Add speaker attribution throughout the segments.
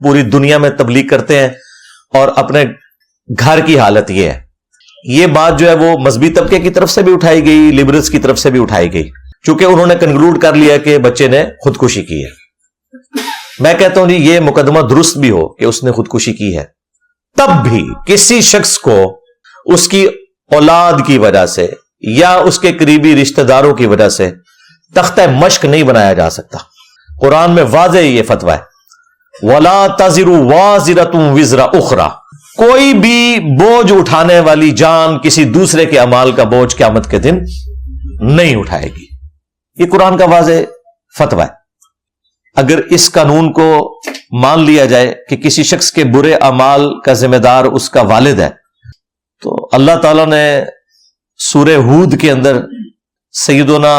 Speaker 1: پوری دنیا میں تبلیغ کرتے ہیں اور اپنے گھر کی حالت یہ ہے. یہ بات جو ہے وہ مذہبی طبقے کی طرف سے بھی اٹھائی گئی, لبرلز کی طرف سے بھی اٹھائی گئی, چونکہ انہوں نے کنکلوڈ کر لیا کہ بچے نے خودکشی کی ہے. میں کہتا ہوں جی یہ مقدمہ درست بھی ہو کہ اس نے خودکشی کی ہے, تب بھی کسی شخص کو اس کی اولاد کی وجہ سے یا اس کے قریبی رشتہ داروں کی وجہ سے تختہ مشق نہیں بنایا جا سکتا. قرآن میں واضح یہ فتویٰ ہے, وَلَا تَزِرُ وَازِرَةٌ وِزْرَ أُخْرَى, کوئی بھی بوجھ اٹھانے والی جان کسی دوسرے کے اعمال کا بوجھ قیامت کے دن نہیں اٹھائے گی. یہ قرآن کا واضح فتویٰ ہے. اگر اس قانون کو مان لیا جائے کہ کسی شخص کے برے اعمال کا ذمہ دار اس کا والد ہے, تو اللہ تعالیٰ نے سورہ ہود کے اندر سیدنا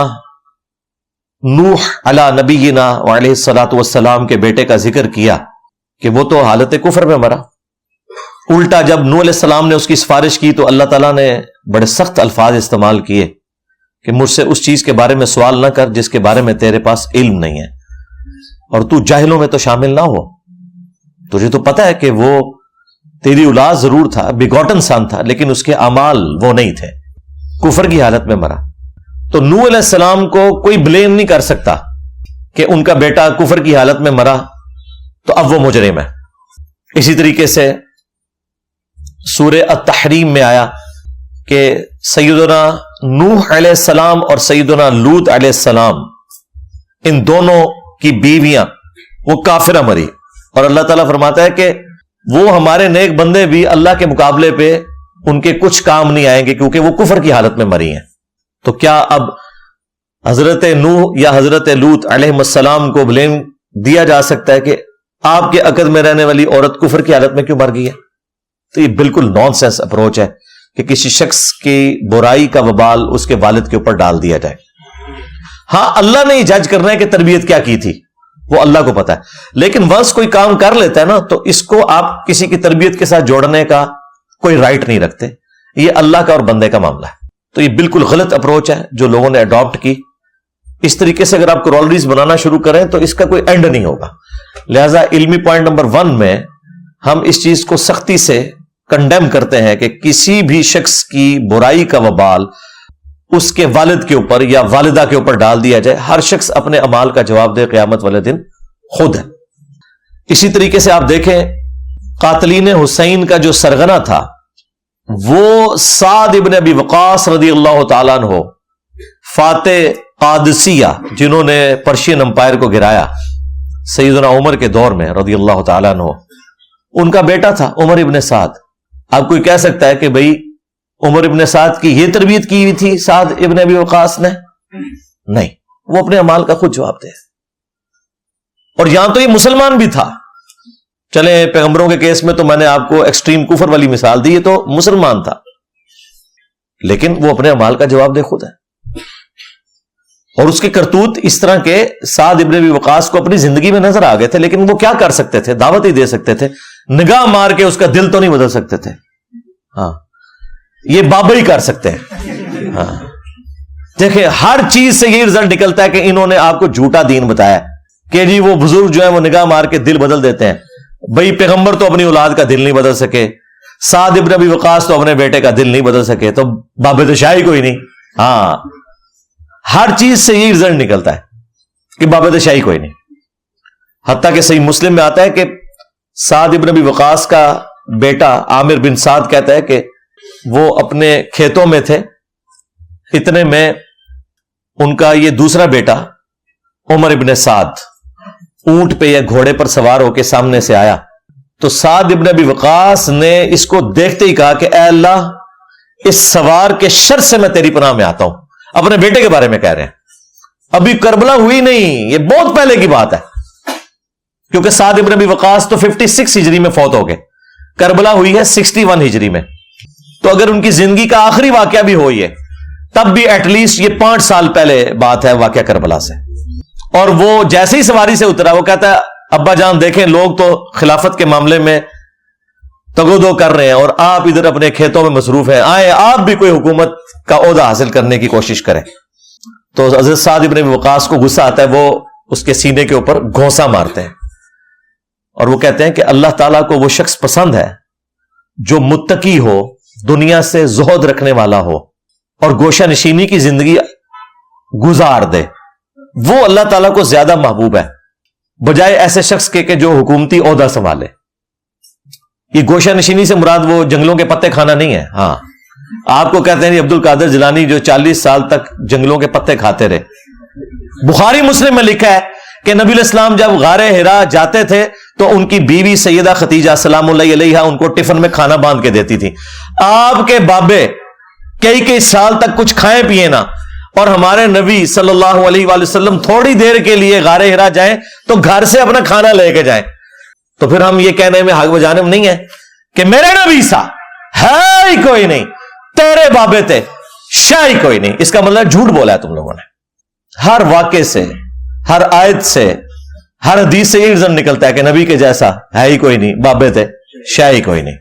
Speaker 1: نوح علی نبینا وعلیہ الصلوۃ والسلام کے بیٹے کا ذکر کیا کہ وہ تو حالت کفر میں مرا. الٹا جب نوح علیہ السلام نے اس کی سفارش کی تو اللہ تعالیٰ نے بڑے سخت الفاظ استعمال کیے کہ مجھ سے اس چیز کے بارے میں سوال نہ کر جس کے بارے میں تیرے پاس علم نہیں ہے, اور تو جاہلوں میں تو شامل نہ ہو. تجھے تو پتہ ہے کہ وہ تیری اولاد ضرور تھا, بیگوٹن سان تھا, لیکن اس کے اعمال وہ نہیں تھے, کفر کی حالت میں مرا. تو نوح علیہ السلام کو کوئی بلیم نہیں کر سکتا کہ ان کا بیٹا کفر کی حالت میں مرا تو اب وہ مجرم ہے. اسی طریقے سے سورہ التحریم میں آیا کہ سیدنا نوح علیہ السلام اور سیدنا لوط علیہ السلام ان دونوں کی بیویاں وہ کافرہ مری, اور اللہ تعالیٰ فرماتا ہے کہ وہ ہمارے نیک بندے بھی اللہ کے مقابلے پہ ان کے کچھ کام نہیں آئیں گے کیونکہ وہ کفر کی حالت میں مری ہیں. تو کیا اب حضرت نوح یا حضرت لوط علیہ السلام کو بلیم دیا جا سکتا ہے کہ آپ کے عقد میں رہنے والی عورت کفر کی حالت میں کیوں مر گئی ہے؟ تو یہ بالکل نان سینس اپروچ ہے کہ کسی شخص کی برائی کا وبال اس کے والد کے اوپر ڈال دیا جائے. ہاں اللہ نے جج کرنا ہے کہ تربیت کیا کی تھی, وہ اللہ کو پتا ہے, لیکن ونس کوئی کام کر لیتا ہے نا تو اس کو آپ کسی کی تربیت کے ساتھ جوڑنے کا کوئی رائٹ نہیں رکھتے. یہ اللہ کا اور بندے کا معاملہ ہے. تو یہ بالکل غلط اپروچ ہے جو لوگوں نے اڈاپٹ کی. اس طریقے سے اگر آپ کرولریز بنانا شروع کریں تو اس کا کوئی اینڈ نہیں ہوگا. لہذا علمی پوائنٹ نمبر 1 میں ہم اس چیز کو سختی سے کنڈیم کرتے ہیں کہ کسی بھی شخص کی برائی کا وبال اس کے والد کے اوپر یا والدہ کے اوپر ڈال دیا جائے. ہر شخص اپنے اعمال کا جواب دے قیامت والے دن خود ہے. اسی طریقے سے آپ دیکھیں قاتلین حسین کا جو سرغنہ تھا وہ سعد ابن ابی وقاص رضی اللہ تعالیٰ عنہ, فاتح قادسیہ جنہوں نے پرشین امپائر کو گرایا سیدنا عمر کے دور میں رضی اللہ تعالیٰ عنہ, ان کا بیٹا تھا عمر ابن سعد. اب کوئی کہہ سکتا ہے کہ بھئی عمر ابن سعد کی یہ تربیت کی ہوئی تھی سعد ابن ابی وقاص نے؟ نہیں, وہ اپنے اعمال کا خود جواب دے. اور یہاں تو یہ مسلمان بھی تھا. چلیں پیغمبروں کے کیس میں تو میں نے آپ کو ایکسٹریم کفر والی مثال دی, یہ تو مسلمان تھا لیکن وہ اپنے اعمال کا جواب دے خود ہے. اور اس کے کرتوت اس طرح کے سعد ابن ابی وقاص کو اپنی زندگی میں نظر آ گئے تھے, لیکن وہ کیا کر سکتے تھے؟ دعوت ہی دے سکتے تھے, نگاہ مار کے اس کا دل تو نہیں بدل سکتے تھے. ہاں یہ بابا ہی کر سکتے ہیں. ہاں دیکھیں ہر چیز سے یہی رزلٹ نکلتا ہے کہ انہوں نے آپ کو جھوٹا دین بتایا کہ جی وہ بزرگ جو ہے وہ نگاہ مار کے دل بدل دیتے ہیں. بھئی پیغمبر تو اپنی اولاد کا دل نہیں بدل سکے, سعد ابن ابی وقاص تو اپنے بیٹے کا دل نہیں بدل سکے, تو باب دشاہی کوئی نہیں. ہاں ہر چیز سے یہی رزلٹ نکلتا ہے کہ باب دشاہی کوئی نہیں. حتیٰ کہ صحیح مسلم میں آتا ہے کہ سعد ابن ابی وقاص کا بیٹا عامر بن سعد کہتا ہے کہ وہ اپنے کھیتوں میں تھے, اتنے میں ان کا یہ دوسرا بیٹا عمر ابن سعد اونٹ پہ یا گھوڑے پر سوار ہو کے سامنے سے آیا. تو سعد ابن ابی وقاص نے اس کو دیکھتے ہی کہا کہ اے اللہ اس سوار کے شر سے میں تیری پناہ میں آتا ہوں. اپنے بیٹے کے بارے میں کہہ رہے ہیں, ابھی کربلا ہوئی نہیں, یہ بہت پہلے کی بات ہے, کیونکہ سعد ابن ابی وقاص تو 56 ہجری میں فوت ہو گئے, کربلا ہوئی ہے 61 ہجری میں. تو اگر ان کی زندگی کا آخری واقعہ بھی ہوئی ہے تب بھی ایٹ لیسٹ یہ 5 سال پہلے بات ہے واقعہ کربلا سے. اور وہ جیسے ہی سواری سے اترا وہ کہتا ہے ابا جان دیکھیں لوگ تو خلافت کے معاملے میں تگودو کر رہے ہیں اور آپ ادھر اپنے کھیتوں میں مصروف ہیں, آئے آپ بھی کوئی حکومت کا عہدہ حاصل کرنے کی کوشش کریں. تو حضرت سعد ابن ابی وقاص کو غصہ آتا ہے, وہ اس کے سینے کے اوپر گھونسا مارتے ہیں اور وہ کہتے ہیں کہ اللہ تعالیٰ کو وہ شخص پسند ہے جو متقی ہو، دنیا سے زہد رکھنے والا ہو اور گوشہ نشینی کی زندگی گزار دے. وہ اللہ تعالیٰ کو زیادہ محبوب ہے بجائے ایسے شخص کے کہ جو حکومتی عہدہ سنبھالے. یہ گوشہ نشینی سے مراد وہ جنگلوں کے پتے کھانا نہیں ہے. ہاں، آپ کو کہتے ہیں عبد القادر جیلانی جو 40 سال تک جنگلوں کے پتے کھاتے رہے. بخاری مسلم میں لکھا ہے کہ نبی علیہ السلام جب غار حرا جاتے تھے تو ان کی بیوی سیدہ خدیجہ سلام اللہ علیہا ان کو ٹفن میں کھانا باندھ کے دیتی تھی. آپ کے بابے کئی سال تک کچھ کھائیں پیئے نہ، اور ہمارے نبی صلی اللہ علیہ وآلہ وسلم تھوڑی دیر کے لیے غار حرا جائیں تو گھر سے اپنا کھانا لے کے جائیں. تو پھر ہم یہ کہنے میں حق بجانب نہیں ہے کہ میرے نبی سا ہے ہی کوئی نہیں، تیرے بابے تھے شاہ ہی کوئی نہیں. اس کا مطلب جھوٹ بولا ہے تم لوگوں نے. ہر واقعے سے، ہر آیت سے، ہر حدیث سے یہ رزلٹ نکلتا ہے کہ نبی کے جیسا ہے ہی کوئی نہیں، بابے تھے شاہ ہی کوئی نہیں.